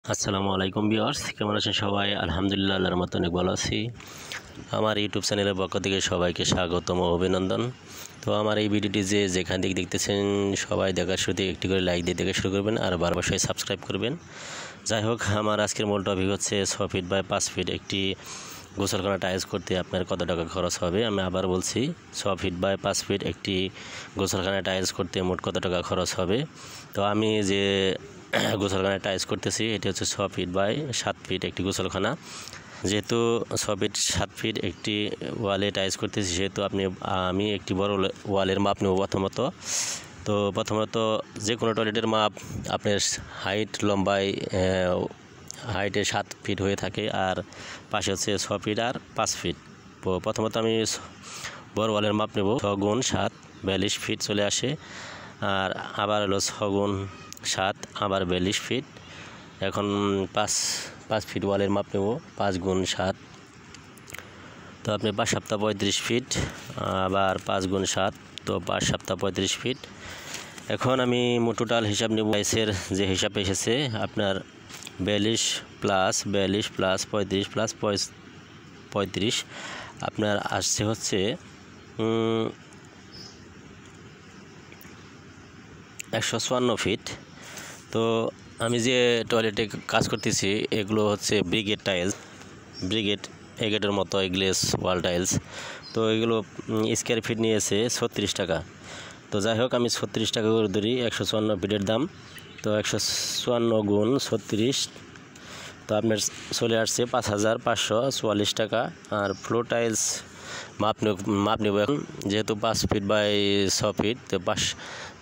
আসসালামু আলাইকুম ভিউয়ার্স, কেমন আছেন সবাই? আলহামদুলিল্লাহ, আল্লাহর মতো অনেক ভালো আছি। আমার ইউটিউব চ্যানেলের পক্ষ থেকে সবাইকে স্বাগতম ও অভিনন্দন। তো আমার এই ভিডিওটি যেখান থেকে দেখতেছেন সবাই দেখার শুরুতে একটি করে লাইক দিয়ে দেখা শুরু করবেন আর অবশ্যই সাবস্ক্রাইব করবেন। যাই হোক, আমার আজকের মূল টপিক হচ্ছে 6 ফিট বাই 5 ফিট একটি গোসলখানা টাইলস করতে আপনার কত টাকা খরচ হবে। আমি আবার বলছি, 6 ফিট বাই 5 ফিট একটি গোসলখানা টাইলস করতে মোট কত টাকা খরচ হবে। তো আমি যে গোসলখানা টাইলস করতেছি এটি হচ্ছে 6 ফিট বাই 7 ফিট একটি গোসলখানা। যেহেতু 6 ফিট 7 ফিট একটি ওয়ালে টাইলস করতেছি, সেহেতু আমি একটি বড় ওয়ালের মাপ নেব প্রথমত যে কোনো টয়লেটের মাপ আপনার লম্বায় হাইটে 7 ফিট হয়ে থাকে, আর পাশে হচ্ছে 6 ফিট আর 5 ফিট। তো প্রথমত আমি বড় ওয়ালের মাপ নেব। 6 গুণ 7 42 ফিট চলে আসে, আর আবার হলো 6 গুণ 7 আবার 42 ফিট। এখন 5 ফিট ওয়ালের মাপ নেব। 5 গুণ 7, তো আপনি 5 সপ্তাহ 35 ফিট, আবার 5 গুণ 7, তো 5 সপ্তাহ 35 ফিট। এখন আমি টোটাল হিসাব নেব। টাইলসের যে হিসাব এসেছে আপনার 42 প্লাস 35 প্লাস 35 আপনার আসছে হচ্ছে 154 ফিট। তো আমি যে টয়লেটে কাজ করতেছি এগুলো হচ্ছে ব্রিগেড এগেটের মতো গ্লেস ওয়াল টাইলস। তো এগুলো স্কোয়ার ফিট নিয়েছে 36 টাকা। তো যাই হোক, আমি 36 টাকা করে ধরি 154 ফিটের দাম। তো 154 গুণ 36, তো আপনার চলে আসছে 5544 টাকা। আর ফ্লোর টাইলস মাপ নেব এখন, যেহেতু 5 ফিট বাই 6 ফিট, তো 5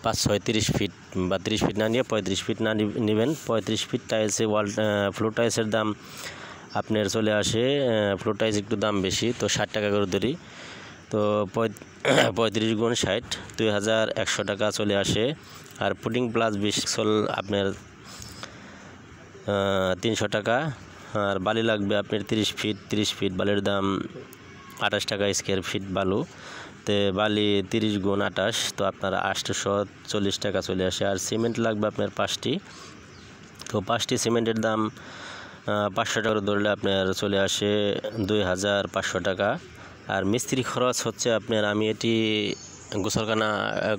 6 30 ফিট বা 30 ফিট না নিয়ে 35 ফিট নেবেন। 35 ফিট টাইলসে ফ্লোর টাইলসের দাম আপনার চলে আসে, ফ্লোর টাইলস একটু দাম বেশি, তো 60 টাকা করে ধরি। তো 35 গুণ 60 2100 টাকা চলে আসে। আর পুডিং প্লাস বিশল আপনার 300 টাকা। আর বালি লাগবে আপনার 30 ফিট বালির দাম 28 টাকা স্কোয়ার ফিট বালু। তো বালি 30 গুণ 28, তো আপনার 840 টাকা চলে আসে। আর সিমেন্ট লাগবে আপনার 5টি, তো 5টি সিমেন্টের দাম 500 টাকা ধরলে আপনার চলে আসে 2500 টাকা। আর মিস্ত্রি খরচ হচ্ছে আপনার, আমি এটি গোসলখানা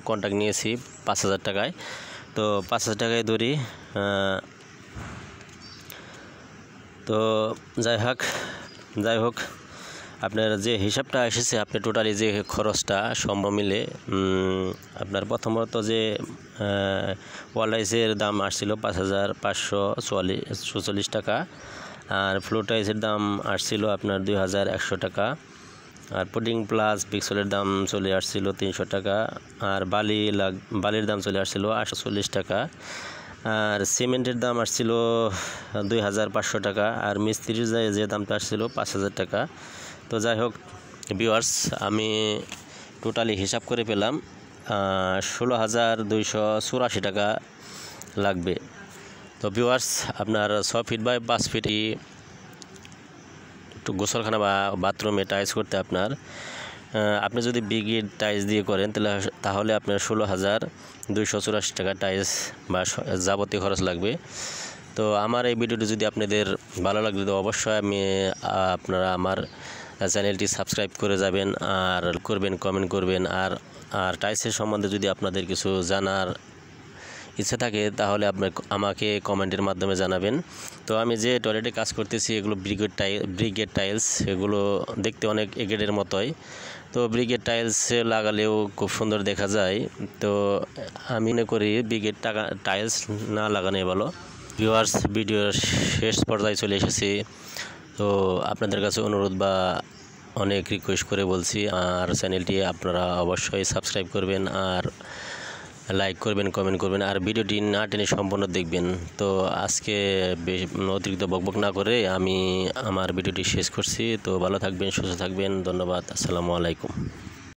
কন্ট্রাক্ট নিয়েছি 5000 টাকায়, তো 5000 টাকায় ধরি। তো যাই হোক আপনার যে হিসাবটা এসেছে, আপনি টোটালি যে খরচটা সম্ভব মিলে আপনার প্রথমত যে ওয়াল টাইলসের দাম আসছিল 5546 টাকা, আর ফ্লোর টাইলসের দাম আসছিল আপনার 2100 টাকা, আর পুডিং প্লাস পিক্সেলের দাম চলে আসছিল 300 টাকা, আর বালির দাম চলে আসছিল 840 টাকা, আর সিমেন্টের দাম আসছিল 2500 টাকা, আর মিস্ত্রির যে দামটা আসছিল 5000 টাকা। তো যাই হোক ভিউয়ার্স, আমি টোটালি হিসাব করে পেলাম 16284 টাকা লাগবে। তো ভিউয়ার্স, আপনার 6 ফিট বাই 5 ফিট একটু গোসলখানা বা বাথরুমে টাইলস করতে আপনি যদি ব্রিগেড টাইলস দিয়ে করেন তাহলে আপনার 16284 টাকা টাইলস বা যাবতীয় খরচ লাগবে। তো আমার এই ভিডিওটি যদি আপনাদের ভালো লাগে তো অবশ্যই আপনারা আমার চ্যানেলটি সাবস্ক্রাইব করে যাবেন, আর কমেন্ট করবেন। আর টাইলসের সম্বন্ধে যদি আপনাদের কিছু জানার ইচ্ছা থাকে তাহলে আমাকে কমেন্টের মাধ্যমে জানাবেন। তো আমি যে টয়লেটে কাজ করতেছি এগুলো ব্রিগেড টাইলস, এগুলো দেখতে অনেক এগেটের মতোই। তো ব্রিগেড টাইলস লাগালেও খুব সুন্দর দেখা যায়। তো আমি মনে করি ব্রিগেড টাইলস না লাগানোই ভালো। ভিউয়ার্স, ভিডিওর শেষ পর্যায়ে চলে এসেছি। তো আপনাদের কাছে অনুরোধ বা অনেক রিকোয়েস্ট করে বলছি, আর চ্যানেলটি আপনারা অবশ্যই সাবস্ক্রাইব করবেন, আর লাইক করবেন, কমেন্ট করবেন, আর ভিডিওটি না টেনে সম্পূর্ণ দেখবেন। তো আজকে অতিরিক্ত বকবক না করে আমি আমার ভিডিওটি শেষ করছি। তো ভালো থাকবেন, সুস্থ থাকবেন, ধন্যবাদ, আসসালামু আলাইকুম।